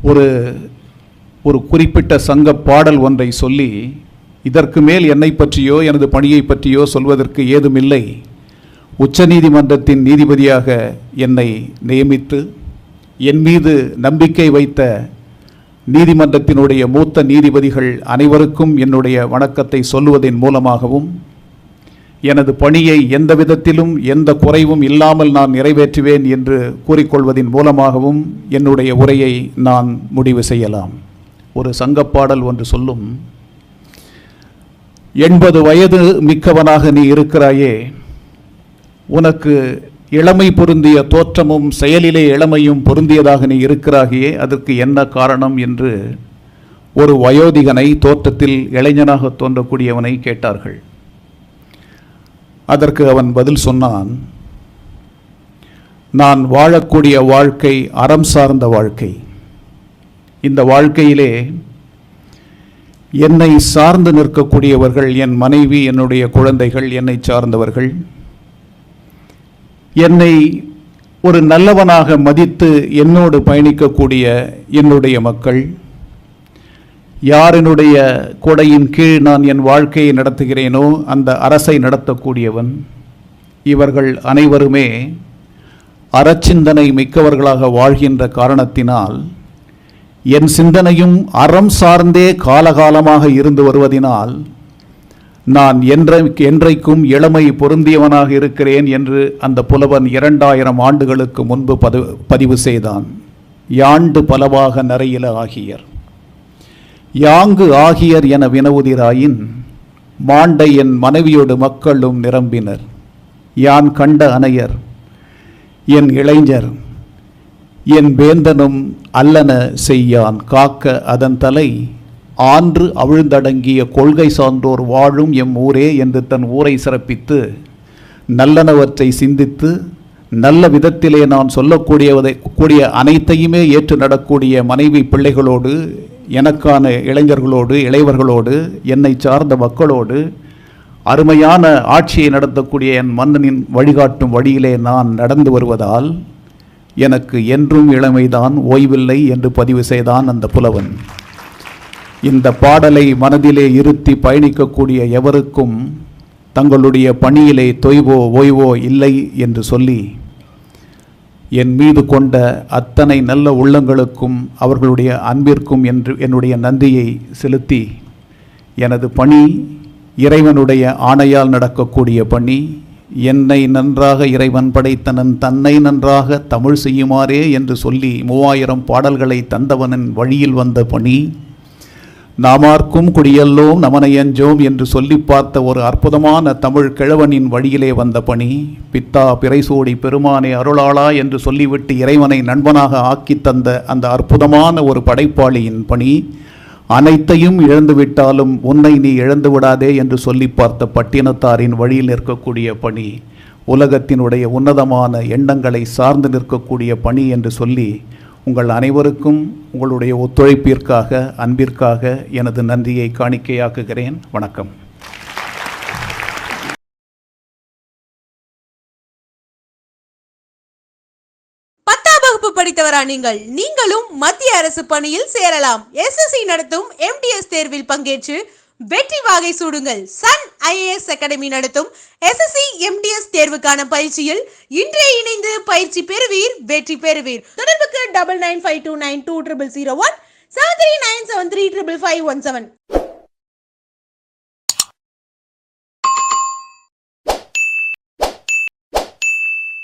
ஒரு ஒரு குறிப்பிட்ட சங்க பாடல் ஒன்றை சொல்லி, இதற்கு மேல் என்னை பற்றியோ எனது பணியை பற்றியோ சொல்வதற்கு ஏதுமில்லை, உச்சநீதிமன்றத்தின் நீதிபதியாக என்னை நியமித்து என் மீது நம்பிக்கை வைத்த நீதிமன்றத்தினுடைய மூத்த நீதிபதிகள் அனைவருக்கும் என்னுடைய வணக்கத்தை சொல்லுவதன் மூலமாகவும், எனது பணியை எந்த விதத்திலும் எந்த குறைவும் இல்லாமல் நான் நிறைவேற்றுவேன் என்று கூறிக்கொள்வதன் மூலமாகவும் என்னுடைய உரையை நான் முடிவு செய்யலாம். ஒரு சங்கப்பாடல் ஒன்று சொல்லும், 80 வயது மிக்கவனாக நீ இருக்கிறாயே, உனக்கு இளமை பொருந்திய தோற்றமும் செயலிலே இளமையும் பொருந்தியதாக நீ இருக்கிறாயே, அதற்கு என்ன காரணம் என்று ஒரு வயோதிகனை, தோற்றத்தில் இளைஞனாக தோன்றக்கூடியவனை கேட்டார்கள். அதற்கு அவன் பதில் சொன்னான், நான் வாழக்கூடிய வாழ்க்கை அறம் சார்ந்த வாழ்க்கை. இந்த வாழ்க்கையிலே என்னை சார்ந்து நிற்கக்கூடியவர்கள் என் மனைவி, என்னுடைய குழந்தைகள், என்னை சார்ந்தவர்கள், என்னை ஒரு நல்லவனாக மதித்து என்னோடு பயணிக்கக்கூடிய என்னுடைய மக்கள், யாரினுடைய கொடையின் கீழ் நான் என் வாழ்க்கையை நடத்துகிறேனோ அந்த அரசை நடத்தக்கூடியவன், இவர்கள் அனைவருமே அறச்சிந்தனை மிக்கவர்களாக வாழ்கின்ற காரணத்தினால், என் சிந்தனையும் அறம் சார்ந்தே காலகாலமாக இருந்து வருவதினால் நான் என்றைக்கும் இளமை பொருந்தியவனாக இருக்கிறேன் என்று அந்த புலவன் 2000 ஆண்டுகளுக்கு முன்பு பதிவு செய்தான். யாண்டு பலவாக நரையில ஆகியர், யாங்கு ஆகியர் என வினவுதிராயின், மாண்டை என் மனைவியோடு மக்களும் நிரம்பினர். யான் கண்ட அனையர் என் இளைஞர், என் வேந்தனும் அல்லன செய்யான் காக்க அதன் தலை, ஆன்று அவிழ்ந்தடங்கிய கொள்கை சான்றோர் வாழும் எம் ஊரே என்று தன் ஊரை சிறப்பித்து, நல்லனவற்றை சிந்தித்து நல்ல விதத்திலே நான் சொல்லக்கூடிய அனைத்தையுமே ஏற்று நடக்கூடிய மனைவி பிள்ளைகளோடு, எனக்கான இளைஞர்களோடு, இளையவர்களோடு, என்னை சார்ந்த மக்களோடு அருமையான ஆட்சியை நடத்தக்கூடிய என் மன்னனின் வழிகாட்டும் வழியிலே நான் நடந்து வருவதால் எனக்கு என்றும் இளமைதான், ஓய்வில்லை என்று பதிவு செய்தான் அந்த புலவன். இந்த பாடலை மனதிலே இருத்தி பயணிக்கக்கூடிய எவருக்கும் தங்களுடைய பணியிலே தொய்வோ ஓய்வோ இல்லை என்று சொல்லி, என் மீது கொண்ட அத்தனை நல்ல உள்ளங்களுக்கும் அவர்களுடைய அன்பிற்கும் என்று என்னுடைய நன்றியை செலுத்தி, எனது பணி இறைவனுடைய ஆணையால் நடக்கக்கூடிய பணி, என்னை நன்றாக இறைவன் படைத்தனன் தன்னை நன்றாக தமிழ் செய்யுமாறே என்று சொல்லி 3000 பாடல்களை தந்தவனின் வழியில் வந்த பணி, நாமார்க்கும் குடியல்லோம் நமனையஞ்சோம் என்று சொல்லி பார்த்த ஒரு அற்புதமான தமிழ் கிழவனின் வழியிலே வந்த பணி, பித்தா பிறைசூடி பெருமானே அருளாளா என்று சொல்லிவிட்டு இறைவனை நண்பனாக ஆக்கி தந்த அந்த அற்புதமான ஒரு படைப்பாளியின் பணி, அனைத்தையும் இழந்துவிட்டாலும் உன்னை நீ இழந்து விடாதே என்று சொல்லி பார்த்த பட்டினத்தாரின் வழியில் நிற்கக்கூடிய பணி, உலகத்தினுடைய உன்னதமான எண்ணங்களை சார்ந்து நிற்கக்கூடிய பணி என்று சொல்லி, உங்கள் அனைவருக்கும் உங்களுடைய ஒத்துழைப்பிற்காக, அன்பிற்காக எனது நன்றியை காணிக்கையாக்குகிறேன். வணக்கம். படித்தவரா நீங்களும் மத்திய அரசு பணியில் சேரலாம். எஸ்எஸ்சி நடத்தும் எம்டிஎஸ் தேர்வில் பங்கேற்று வெற்றி வாகை சூடுங்கள். சன் IAS அகாடமி நடத்தும் எஸ்எஸ்சி எம்டிஎஸ் தேர்வுக்கான பயிற்சியில் இன்றைய இணைந்து பயிற்சி பெறுவீர், வெற்றி பெறுவீர். தொடர்புக்கு 9952920001 7397355517.